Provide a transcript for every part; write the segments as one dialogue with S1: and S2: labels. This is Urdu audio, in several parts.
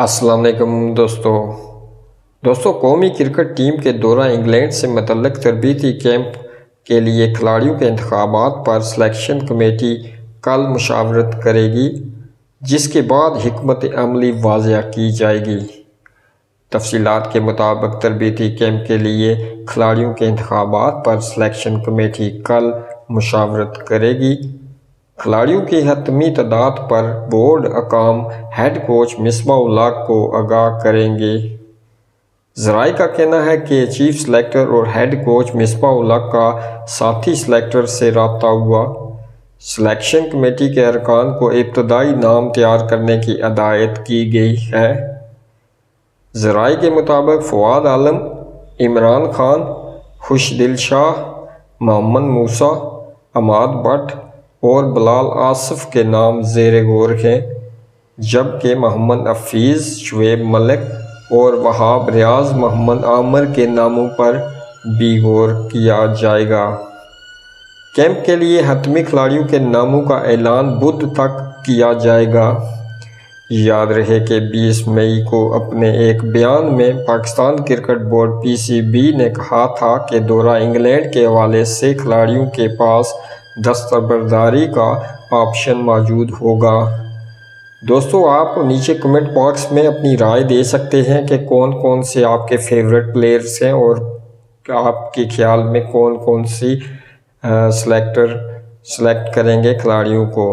S1: السلام علیکم دوستو قومی کرکٹ ٹیم کے دورہ انگلینڈ سے متعلق تربیتی کیمپ کے لیے کھلاڑیوں کے انتخابات پر سلیکشن کمیٹی کل مشاورت کرے گی، جس کے بعد حکمت عملی واضح کی جائے گی۔ تفصیلات کے مطابق تربیتی کیمپ کے لیے کھلاڑیوں کے انتخابات پر سلیکشن کمیٹی کل مشاورت کرے گی۔ کھلاڑیوں کی حتمی تعداد پر بورڈ حکام ہیڈ کوچ مصباح الحق کو آگاہ کریں گے۔ ذرائع کا کہنا ہے کہ چیف سلیکٹر اور ہیڈ کوچ مصباح الحق کا ساتھی سلیکٹر سے رابطہ ہوا۔ سلیکشن کمیٹی کے ارکان کو ابتدائی نام تیار کرنے کی ہدایت کی گئی ہے۔ ذرائع کے مطابق فواد عالم، عمران خان، خوشدل شاہ، محمد موسیٰ، عماد بٹ اور بلال آصف کے نام زیر غور ہیں، جبکہ محمد حفیظ، شعیب ملک اور وہاب ریاض محمد عامر کے ناموں پر بھی غور کیا جائے گا۔ کیمپ کے لیے حتمی کھلاڑیوں کے ناموں کا اعلان بدھ تک کیا جائے گا۔ یاد رہے کہ 20 مئی کو اپنے ایک بیان میں پاکستان کرکٹ بورڈ (PCB) نے کہا تھا کہ دورہ انگلینڈ کے حوالے سے کھلاڑیوں کے پاس دستبرداری کا آپشن موجود ہوگا۔ دوستو، آپ نیچے کمنٹ باکس میں اپنی رائے دے سکتے ہیں کہ کون سے آپ کے فیورٹ پلیئرز ہیں اور آپ کے خیال میں کون سی سلیکٹ کریں گے کھلاڑیوں کو۔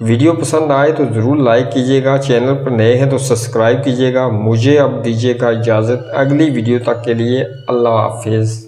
S1: ویڈیو پسند آئے تو ضرور لائک کیجیے گا، چینل پر نئے ہیں تو سبسکرائب کیجیے گا۔ مجھے اب دیجیے گا اجازت، اگلی ویڈیو تک کے لیے اللہ حافظ۔